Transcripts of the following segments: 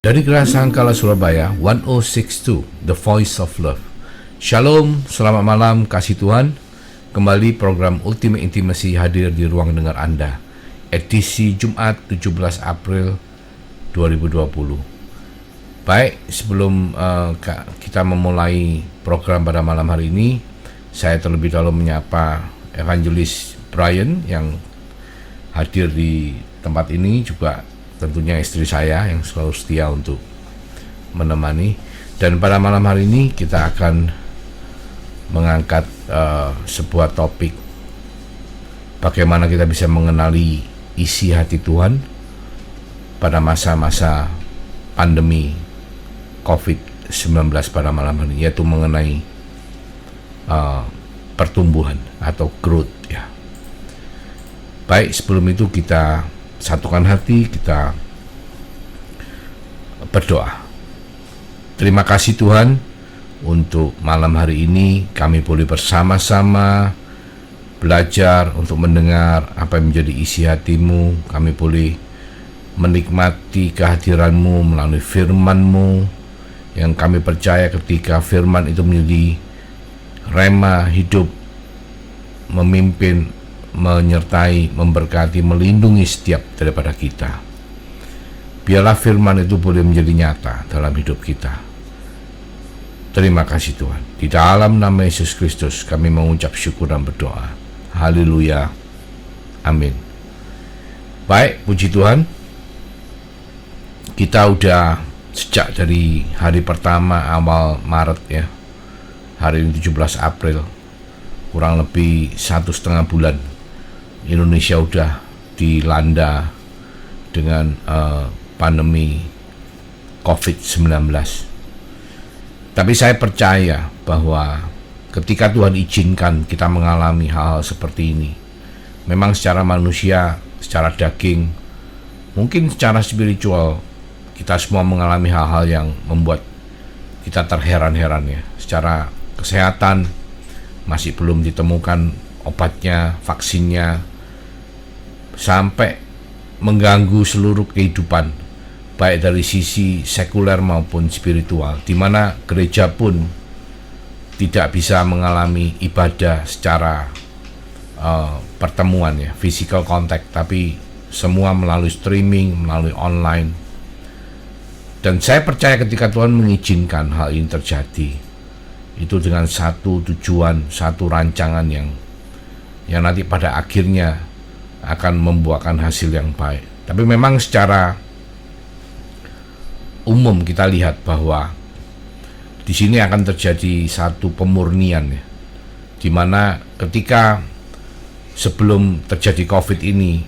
Dari Geraha Sangkala Surabaya 1062 The Voice of Love. Shalom, selamat malam kasih Tuhan. Kembali program Ultimate Intimacy hadir di ruang dengar Anda. Edisi Jumat 17 April 2020. Baik, sebelum kita memulai program pada malam hari ini, saya terlebih dahulu menyapa Evangelis Brian yang hadir di tempat ini, juga tentunya istri saya yang selalu setia untuk menemani. Dan pada malam hari ini kita akan mengangkat sebuah topik, bagaimana kita bisa mengenali isi hati Tuhan pada masa-masa pandemi COVID-19 pada malam hari ini, yaitu mengenai pertumbuhan atau growth ya. Baik, sebelum itu kita satukan hati, kita berdoa. Terima kasih Tuhan untuk malam hari ini kami boleh bersama-sama belajar untuk mendengar apa yang menjadi isi hati-Mu. Kami boleh menikmati kehadiran-Mu melalui firman-Mu yang kami percaya ketika firman itu menjadi rema hidup, memimpin, menyertai, memberkati, melindungi setiap daripada kita. Biarlah firman itu boleh menjadi nyata dalam hidup kita. Terima kasih Tuhan. Di dalam nama Yesus Kristus kami mengucap syukur dan berdoa. Haleluya. Amin. Baik, puji Tuhan. Kita udah sejak dari hari pertama awal Maret ya, hari ini 17 April, kurang lebih 1,5 bulan Indonesia udah dilanda dengan pandemi COVID-19. Tapi saya percaya bahwa ketika Tuhan izinkan kita mengalami hal-hal seperti ini, memang secara manusia, secara daging, mungkin secara spiritual, kita semua mengalami hal-hal yang membuat kita terheran-heran ya. Secara kesehatan masih belum ditemukan obatnya, vaksinnya, sampai mengganggu seluruh kehidupan, baik dari sisi sekuler maupun spiritual, di mana gereja pun tidak bisa mengalami ibadah secara pertemuan ya, physical contact, tapi semua melalui streaming, melalui online. Dan saya percaya ketika Tuhan mengizinkan hal ini terjadi, itu dengan satu tujuan, satu rancangan yang nanti pada akhirnya akan membuahkan hasil yang baik. Tapi memang secara umum kita lihat bahwa di sini akan terjadi satu pemurnian ya, di mana ketika sebelum terjadi COVID ini,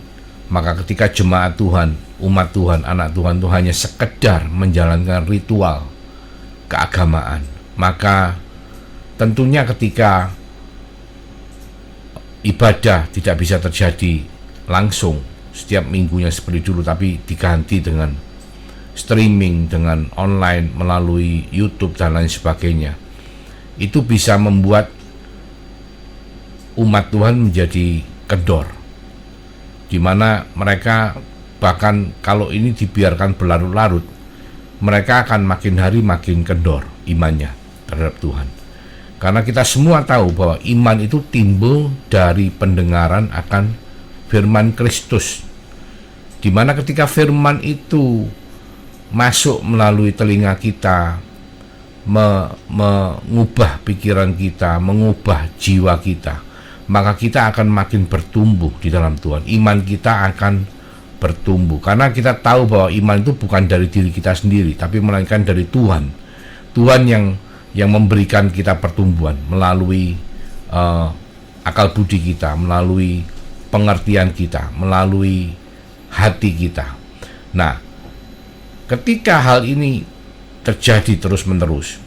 maka ketika jemaat Tuhan, umat Tuhan, anak Tuhan itu hanya sekedar menjalankan ritual keagamaan, maka tentunya ketika ibadah tidak bisa terjadi langsung setiap minggunya seperti dulu, tapi diganti dengan streaming, dengan online melalui YouTube dan lain sebagainya, itu bisa membuat umat Tuhan menjadi kendor, di mana mereka bahkan kalau ini dibiarkan berlarut-larut, mereka akan makin hari makin kendor imannya terhadap Tuhan. Karena kita semua tahu bahwa iman itu timbul dari pendengaran akan firman Kristus, di mana ketika firman itu masuk melalui telinga kita, mengubah pikiran kita, mengubah jiwa kita, maka kita akan makin bertumbuh di dalam Tuhan. Iman kita akan bertumbuh, karena kita tahu bahwa iman itu bukan dari diri kita sendiri, tapi melainkan dari Tuhan. Tuhan yang memberikan kita pertumbuhan melalui akal budi kita, melalui pengertian kita, melalui hati kita. Nah, ketika hal ini terjadi terus-menerus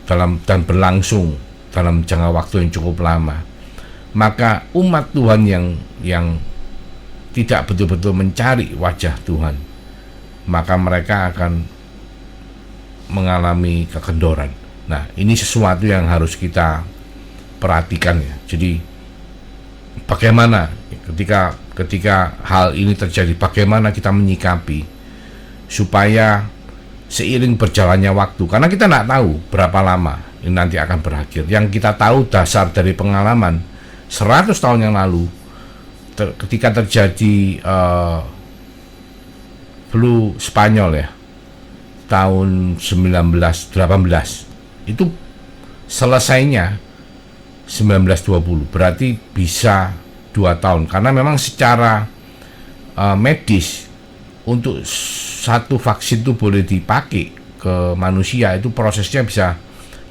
dan berlangsung dalam jangka waktu yang cukup lama, maka umat Tuhan yang tidak betul-betul mencari wajah Tuhan, maka mereka akan mengalami kekendoran. Nah, ini sesuatu yang harus kita perhatikan ya. Jadi bagaimana ketika hal ini terjadi, bagaimana kita menyikapi supaya seiring berjalannya waktu, karena kita nggak tahu berapa lama ini nanti akan berakhir. Yang kita tahu dasar dari pengalaman 100 tahun yang lalu, ketika terjadi flu Spanyol ya, tahun 1918, itu selesainya 1920, berarti bisa 2 tahun, karena memang secara medis untuk satu vaksin itu boleh dipakai ke manusia, itu prosesnya bisa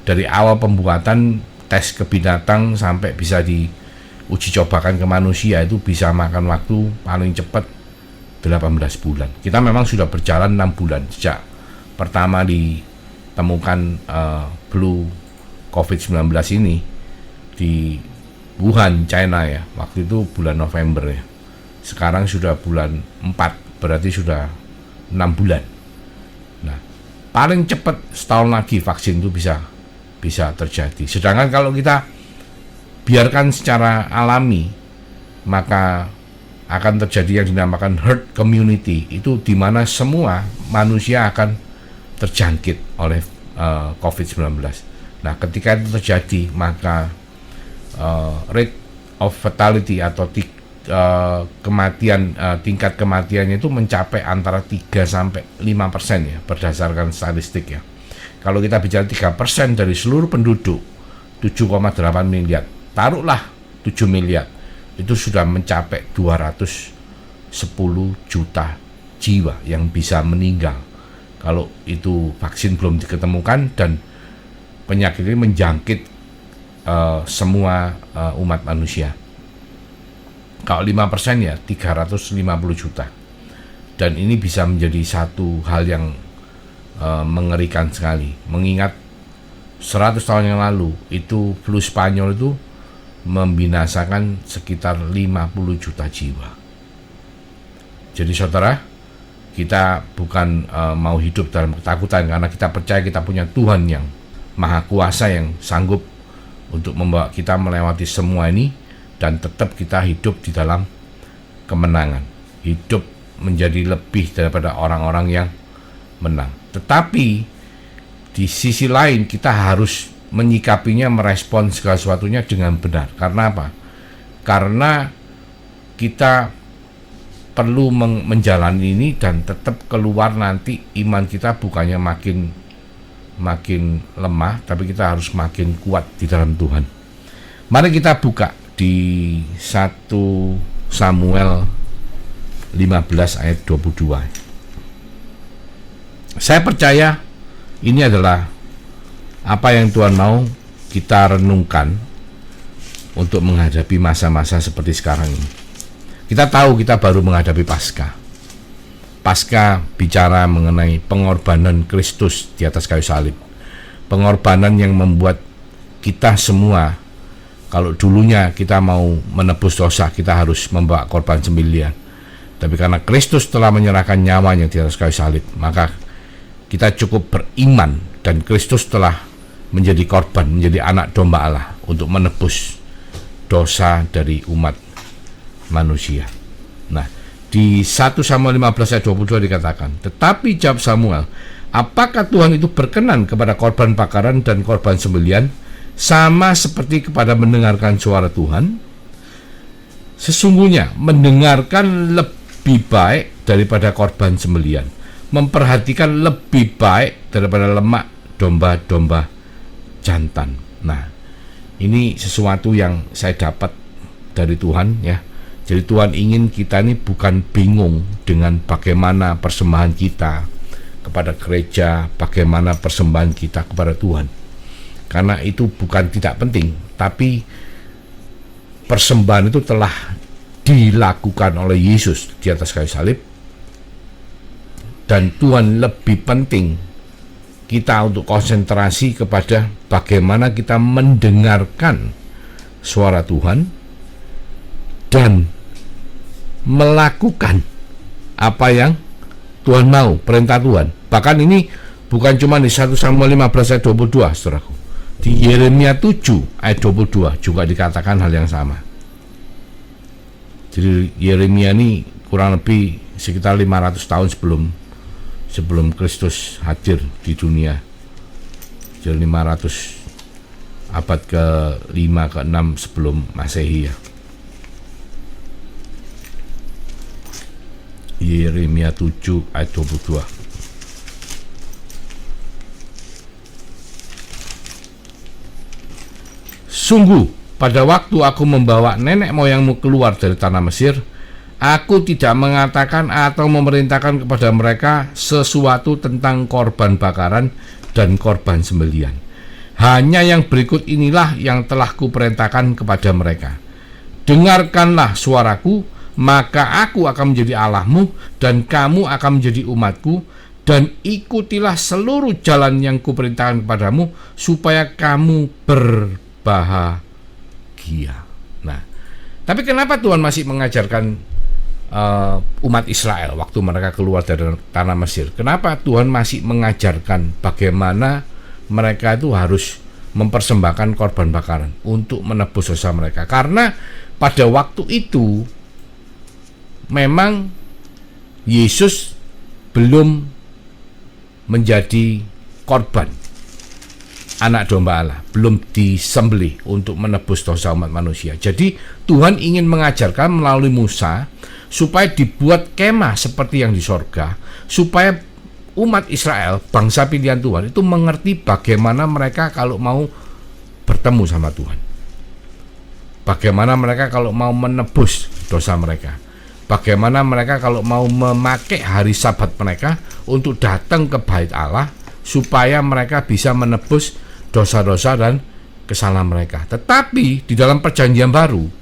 dari awal pembuatan tes ke binatang sampai bisa diuji cobakan ke manusia, itu bisa makan waktu paling cepat 18 bulan. Kita memang sudah berjalan 6 bulan sejak pertama ditemukan flu COVID-19 ini di Wuhan, China ya, waktu itu bulan November ya. Sekarang sudah bulan 4, berarti sudah 6 bulan. Nah, paling cepat setahun lagi vaksin itu bisa terjadi. Sedangkan kalau kita biarkan secara alami, maka akan terjadi yang dinamakan herd immunity, itu di mana semua manusia akan terjangkit oleh COVID-19. Nah, ketika itu terjadi, maka rate of fatality atau tingkat kematiannya itu mencapai antara 3-5% ya, berdasarkan statistik ya. Kalau kita bicara 3% dari seluruh penduduk 7,8 miliar, taruhlah 7 miliar, itu sudah mencapai 210 juta jiwa yang bisa meninggal kalau itu vaksin belum diketemukan dan penyakit ini menjangkit semua umat manusia. Kalau 5% ya 350 juta. Dan ini bisa menjadi satu hal yang mengerikan sekali, mengingat 100 tahun yang lalu itu flu Spanyol itu membinasakan sekitar 50 juta jiwa. Jadi saudara, kita bukan mau hidup dalam ketakutan, karena kita percaya kita punya Tuhan yang Maha Kuasa yang sanggup untuk membawa kita melewati semua ini dan tetap kita hidup di dalam kemenangan, hidup menjadi lebih daripada orang-orang yang menang. Tetapi di sisi lain kita harus menyikapinya, merespon segala sesuatunya dengan benar. Karena apa? Karena kita perlu menjalani ini dan tetap keluar nanti iman kita bukannya makin lemah, tapi kita harus makin kuat di dalam Tuhan. Mari kita buka di 1 Samuel 15 ayat 22. Saya percaya ini adalah apa yang Tuhan mau kita renungkan untuk menghadapi masa-masa seperti sekarang ini. Kita tahu kita baru menghadapi Paskah. Paskah bicara mengenai pengorbanan Kristus di atas kayu salib. Pengorbanan yang membuat kita semua, kalau dulunya kita mau menebus dosa, kita harus membawa korban sembelihan. Tapi karena Kristus telah menyerahkan nyawanya di atas kayu salib, maka kita cukup beriman dan Kristus telah menjadi korban, menjadi anak domba Allah untuk menebus dosa dari umat manusia. Nah, di 1 Samuel 15 ayat 22 dikatakan, tetapi jawab Samuel, apakah Tuhan itu berkenan kepada korban bakaran dan korban sembelihan sama seperti kepada mendengarkan suara Tuhan? Sesungguhnya mendengarkan lebih baik daripada korban sembelihan, memperhatikan lebih baik daripada lemak domba-domba jantan. Nah, ini sesuatu yang saya dapat dari Tuhan ya. Jadi Tuhan ingin kita ini bukan bingung dengan bagaimana persembahan kita kepada gereja, bagaimana persembahan kita kepada Tuhan. Karena itu bukan tidak penting, tapi persembahan itu telah dilakukan oleh Yesus di atas kayu salib. Dan Tuhan lebih penting kita untuk konsentrasi kepada bagaimana kita mendengarkan suara Tuhan dan melakukan apa yang Tuhan mau, perintah Tuhan. Bahkan ini bukan cuma di 1 Samuel 15 ayat 22, saudaraku. Di Yeremia 7 ayat 22 juga dikatakan hal yang sama. Jadi Yeremia ini kurang lebih sekitar 500 tahun sebelum sebelum Kristus hadir di dunia, jadi 500 abad ke-5 ke-6 sebelum Masehi ya. Yeremia 7 ayat 22. Sungguh, pada waktu aku membawa nenek moyangmu keluar dari tanah Mesir, aku tidak mengatakan atau memerintahkan kepada mereka sesuatu tentang korban bakaran dan korban sembelihan. Hanya yang berikut inilah yang telah kuperintahkan kepada mereka. Dengarkanlah suaraku, maka aku akan menjadi Allahmu dan kamu akan menjadi umatku, dan ikutilah seluruh jalan yang kuperintahkan kepadamu supaya kamu berbahagia. Nah, tapi kenapa Tuhan masih mengajarkan umat Israel waktu mereka keluar dari tanah Mesir? Kenapa Tuhan masih mengajarkan bagaimana mereka itu harus mempersembahkan korban bakaran untuk menebus dosa mereka? Karena pada waktu itu memang Yesus belum menjadi korban, anak domba Allah, belum disembelih untuk menebus dosa umat manusia. Jadi Tuhan ingin mengajarkan melalui Musa supaya dibuat kemah seperti yang di sorga, supaya umat Israel, bangsa pilihan Tuhan itu mengerti bagaimana mereka kalau mau bertemu sama Tuhan, bagaimana mereka kalau mau menebus dosa mereka, bagaimana mereka kalau mau memakai hari Sabat mereka untuk datang ke bait Allah supaya mereka bisa menebus dosa-dosa dan kesalahan mereka. Tetapi di dalam perjanjian baru,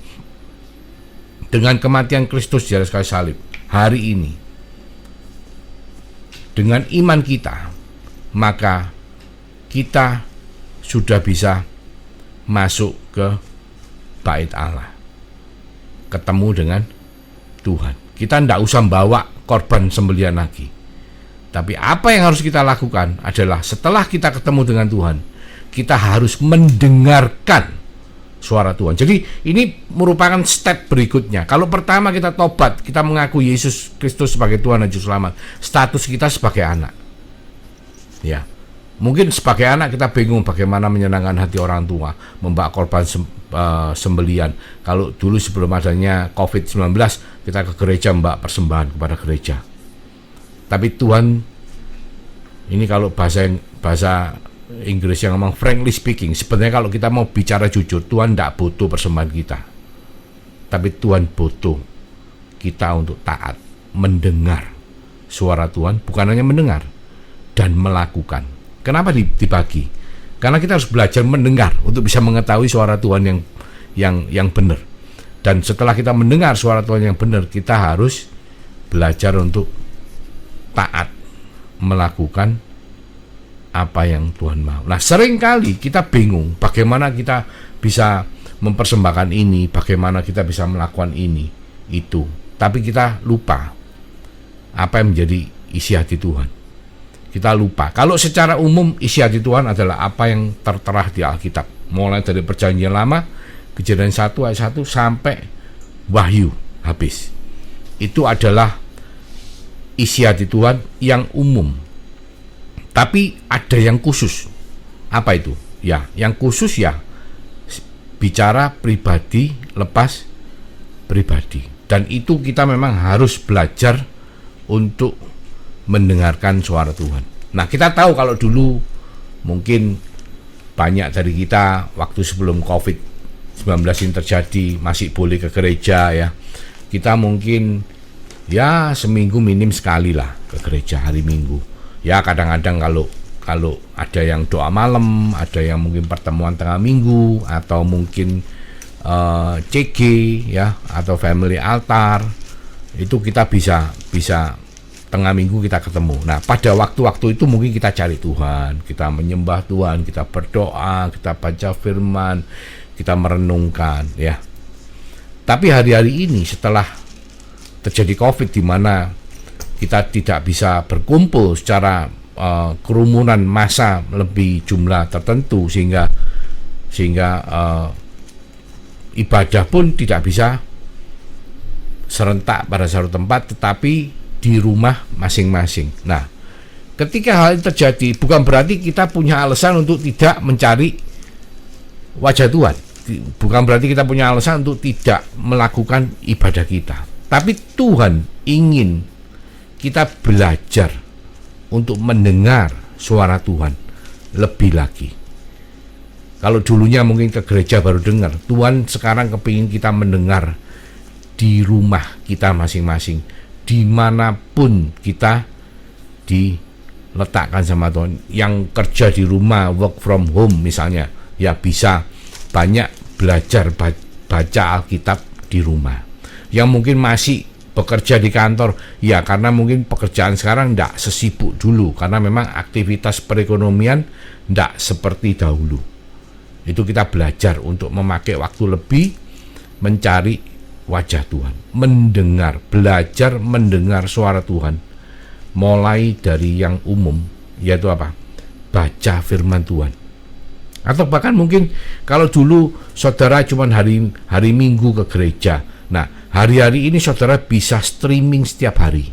dengan kematian Kristus di atas kayu salib hari ini, dengan iman kita, maka kita sudah bisa masuk ke bait Allah, ketemu dengan Tuhan. Kita tidak usah bawa korban sembelihan lagi. Tapi apa yang harus kita lakukan adalah setelah kita ketemu dengan Tuhan, kita harus mendengarkan suara Tuhan. Jadi ini merupakan step berikutnya. Kalau pertama kita tobat, kita mengaku Yesus Kristus sebagai Tuhan dan Juru Selamat, status kita sebagai anak. Ya, mungkin sebagai anak kita bingung bagaimana menyenangkan hati orang tua, membawa korban sembelihan. Kalau dulu sebelum adanya COVID-19, kita ke gereja membawa persembahan kepada gereja. Tapi Tuhan, ini kalau bahasa Inggris yang ngomong frankly speaking, sebenarnya kalau kita mau bicara jujur, Tuhan tidak butuh persembahan kita, tapi Tuhan butuh kita untuk taat, mendengar suara Tuhan, bukan hanya mendengar dan melakukan. Kenapa dibagi? Karena kita harus belajar mendengar untuk bisa mengetahui suara Tuhan yang benar. Dan setelah kita mendengar suara Tuhan yang benar, kita harus belajar untuk taat, melakukan apa yang Tuhan mau. Nah, seringkali kita bingung bagaimana kita bisa mempersembahkan ini, bagaimana kita bisa melakukan ini, itu. Tapi kita lupa apa yang menjadi isi hati Tuhan. Kita lupa. Kalau secara umum isi hati Tuhan adalah apa yang tertera di Alkitab. Mulai dari Perjanjian Lama, Kejadian 1 ayat 1 sampai Wahyu habis. Itu adalah isi hati Tuhan yang umum. Tapi ada yang khusus. Apa itu? Ya, yang khusus ya bicara pribadi lepas pribadi. Dan itu kita memang harus belajar untuk mendengarkan suara Tuhan. Nah, kita tahu kalau dulu mungkin banyak dari kita waktu sebelum COVID-19 ini terjadi masih boleh ke gereja ya. Kita mungkin ya seminggu minim sekali lah ke gereja hari Minggu. Ya kadang-kadang kalau ada yang doa malam, ada yang mungkin pertemuan tengah minggu, atau mungkin CG ya, atau family altar, itu kita bisa tengah minggu kita ketemu. Nah, pada waktu-waktu itu mungkin kita cari Tuhan, kita menyembah Tuhan, kita berdoa, kita baca firman, kita merenungkan ya. Tapi hari-hari ini setelah terjadi COVID, di mana kita tidak bisa berkumpul secara kerumunan massa lebih jumlah tertentu, sehingga ibadah pun tidak bisa serentak pada satu tempat, tetapi di rumah masing-masing. Nah, ketika hal itu terjadi, bukan berarti kita punya alasan untuk tidak mencari wajah Tuhan. Bukan berarti kita punya alasan untuk tidak melakukan ibadah kita. Tapi Tuhan ingin kita belajar untuk mendengar suara Tuhan lebih lagi. Kalau dulunya mungkin ke gereja baru dengar, Tuhan sekarang kepingin kita mendengar di rumah kita masing-masing, dimanapun kita diletakkan sama Tuhan. Yang kerja di rumah, work from home misalnya, ya bisa banyak belajar baca Alkitab di rumah. Yang mungkin masih bekerja di kantor, ya karena mungkin pekerjaan sekarang tidak sesibuk dulu, karena memang aktivitas perekonomian tidak seperti dahulu. Itu kita belajar untuk memakai waktu lebih mencari wajah Tuhan, belajar mendengar suara Tuhan, mulai dari yang umum, yaitu apa? Baca firman Tuhan. Atau bahkan mungkin kalau dulu saudara cuma hari Minggu ke gereja, nah hari-hari ini saudara bisa streaming setiap hari.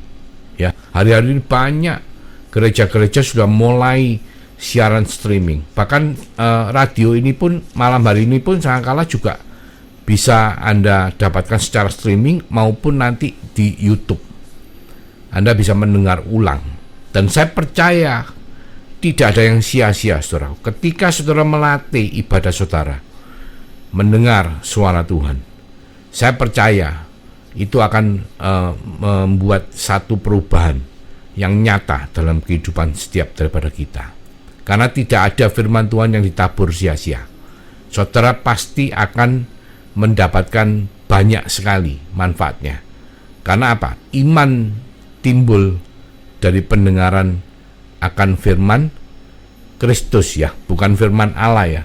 Ya, hari-hari ini banyak gereja-gereja sudah mulai siaran streaming. Bahkan radio ini pun malam hari ini pun kadang-kala juga bisa Anda dapatkan secara streaming maupun nanti di YouTube. Anda bisa mendengar ulang. Dan saya percaya tidak ada yang sia-sia, saudara. Ketika saudara melatih ibadah saudara, mendengar suara Tuhan, saya percaya itu akan membuat satu perubahan yang nyata dalam kehidupan setiap daripada kita. Karena tidak ada firman Tuhan yang ditabur sia-sia. Saudara pasti akan mendapatkan banyak sekali manfaatnya. Karena apa? Iman timbul dari pendengaran akan firman Kristus, ya, bukan firman Allah, ya.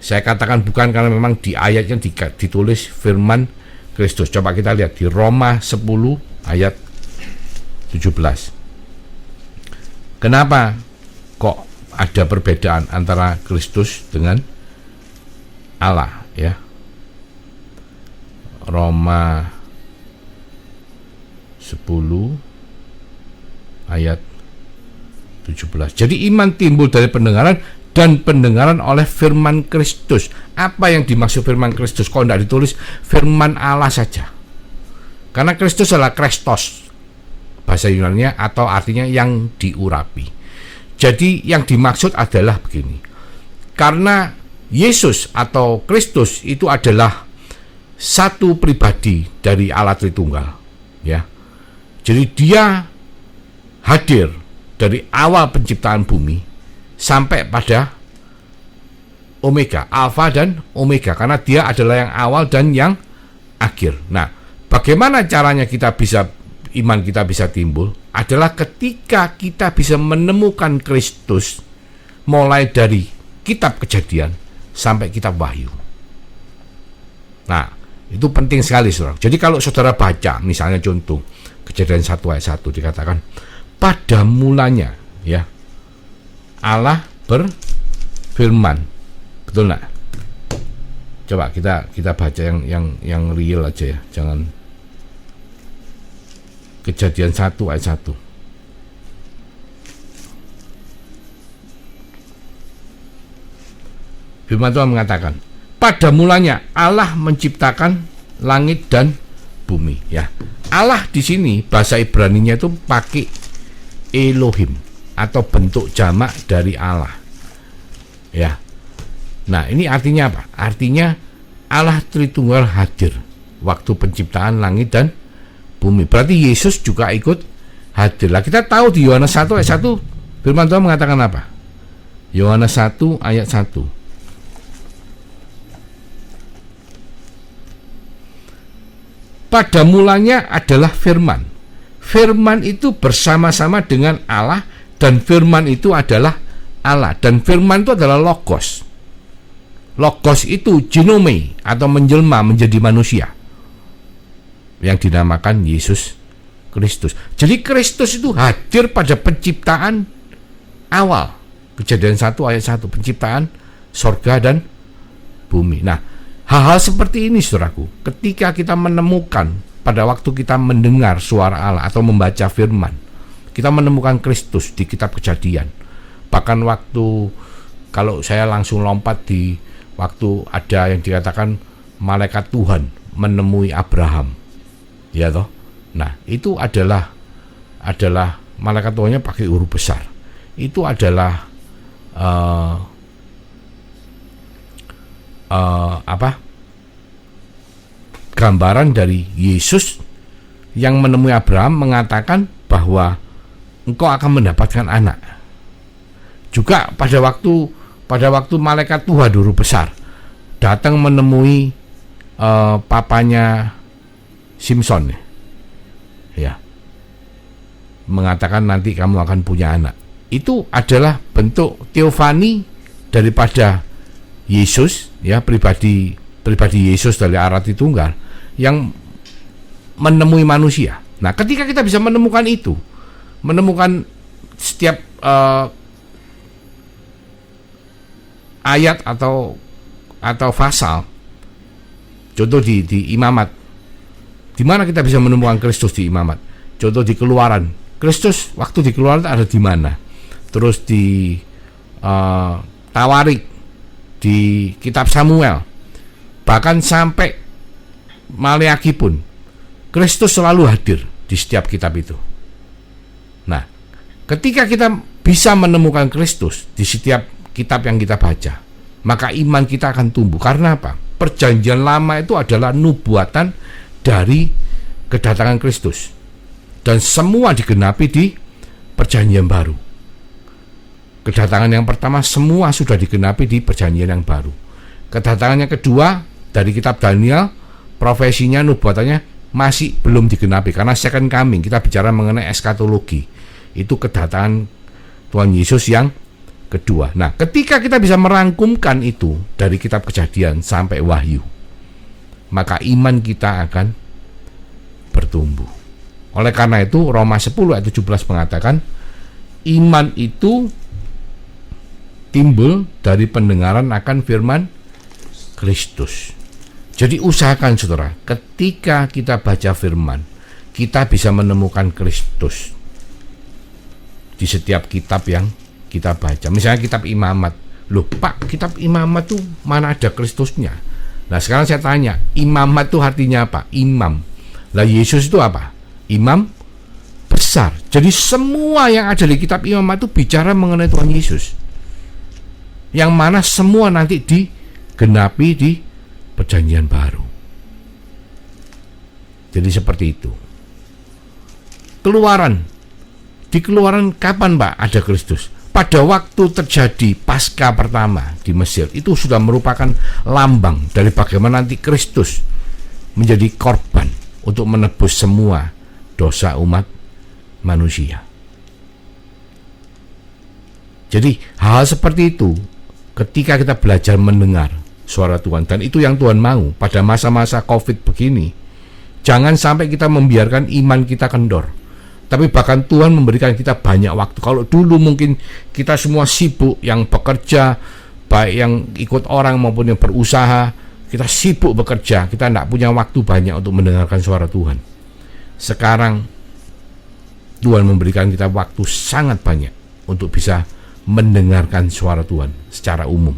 Saya katakan bukan karena memang di ayatnya ditulis firman Kristus. Coba kita lihat di Roma 10 ayat 17. Kenapa kok ada perbedaan antara Kristus dengan Allah, ya? Roma 10 ayat 17. Jadi iman timbul dari pendengaran, dan pendengaran oleh firman Kristus. Apa yang dimaksud firman Kristus? Kok tidak ditulis firman Allah saja? Karena Kristus adalah Kristos, bahasa Yunani-nya, atau artinya yang diurapi. Jadi yang dimaksud adalah begini. Karena Yesus atau Kristus itu adalah satu pribadi dari Allah Tritunggal, ya. Jadi dia hadir dari awal penciptaan bumi sampai pada Omega, Alfa dan Omega, karena dia adalah yang awal dan yang akhir. Nah, bagaimana caranya iman kita bisa timbul? Adalah ketika kita bisa menemukan Kristus mulai dari kitab Kejadian sampai kitab Wahyu. Nah, itu penting sekali, saudara. Jadi kalau saudara baca, misalnya contoh Kejadian 1 ayat 1 dikatakan, pada mulanya, ya, Allah berfirman. Betul nggak? Coba kita baca yang real aja, ya. Jangan Kejadian 1 ayat 1. Firman Tuhan mengatakan, pada mulanya Allah menciptakan langit dan bumi, ya. Allah di sini bahasa Ibrani-nya itu pakai Elohim atau bentuk jamak dari Allah, ya. Nah, ini artinya apa? Artinya Allah Tritunggal hadir waktu penciptaan langit dan bumi. Berarti Yesus juga ikut hadir. Lah, kita tahu di Yohanes 1 ayat 1 firman Tuhan mengatakan apa? Yohanes 1 ayat 1. Pada mulanya adalah firman. Firman itu bersama-sama dengan Allah, dan firman itu adalah Allah, dan firman itu adalah logos. Logos itu genome atau menjelma menjadi manusia yang dinamakan Yesus Kristus. Jadi Kristus itu hadir pada penciptaan awal. Kejadian 1 ayat 1, penciptaan sorga dan bumi. Nah, hal-hal seperti ini, saudaraku, ketika kita menemukan pada waktu kita mendengar suara Allah atau membaca firman, Kita menemukan Kristus di kitab Kejadian. Bahkan waktu, kalau saya langsung lompat di waktu ada yang dikatakan malaikat Tuhan menemui Abraham, ya toh. Nah, itu adalah malaikat Tuhannya pakai huruf besar. Itu adalah gambaran dari Yesus yang menemui Abraham, mengatakan bahwa engkau akan mendapatkan anak. Juga pada waktu malaikat Tuhan huruf besar datang menemui papanya Simpson, ya, mengatakan nanti kamu akan punya anak. Itu adalah bentuk teofani daripada Yesus, ya, pribadi Yesus dari Allah Tritunggal yang menemui manusia. Nah, ketika kita bisa menemukan itu, menemukan setiap ayat atau pasal, contoh di Imamat, di mana kita bisa menemukan Kristus di Imamat. Contoh di Keluaran, Kristus waktu di Keluaran ada di mana? Terus di Tawarik, di kitab Samuel, bahkan sampai Maleakhi pun, Kristus selalu hadir di setiap kitab itu. Nah, ketika kita bisa menemukan Kristus di setiap kitab yang kita baca, maka iman kita akan tumbuh. Karena apa? Perjanjian lama itu adalah nubuatan dari kedatangan Kristus, dan semua digenapi di perjanjian baru. Kedatangan yang pertama semua sudah digenapi di perjanjian yang baru. Kedatangan yang kedua dari kitab Daniel, profesinya, nubuatannya masih belum digenapi, karena second coming, kita bicara mengenai eskatologi. Itu kedatangan Tuhan Yesus yang kedua. Nah, ketika kita bisa merangkumkan itu dari kitab Kejadian sampai Wahyu, maka iman kita akan bertumbuh. Oleh karena itu Roma 10 ayat 17 mengatakan iman itu timbul dari pendengaran akan firman Kristus. Jadi usahakan saudara, ketika kita baca firman, kita bisa menemukan Kristus di setiap kitab yang kita baca. Misalnya kitab Imamat. Loh Pak, kitab Imamat tuh mana ada Kristusnya? Nah sekarang saya tanya, Imamat tuh artinya apa? Imam. Lah Yesus itu apa? Imam besar. Jadi semua yang ada di kitab Imamat itu bicara mengenai Tuhan Yesus, yang mana semua nanti digenapi di perjanjian baru. Jadi seperti itu. Keluaran. Di Keluaran kapan Pak ada Kristus? Pada waktu terjadi Paskah pertama di Mesir, itu sudah merupakan lambang dari bagaimana nanti Kristus menjadi korban untuk menebus semua dosa umat manusia. Jadi hal seperti itu ketika kita belajar mendengar suara Tuhan, dan itu yang Tuhan mau pada masa-masa COVID begini. Jangan sampai kita membiarkan iman kita kendor, tapi bahkan Tuhan memberikan kita banyak waktu. Kalau dulu mungkin kita semua sibuk, yang bekerja, baik yang ikut orang maupun yang berusaha, kita sibuk bekerja, kita tidak punya waktu banyak untuk mendengarkan suara Tuhan. Sekarang Tuhan memberikan kita waktu sangat banyak untuk bisa mendengarkan suara Tuhan secara umum.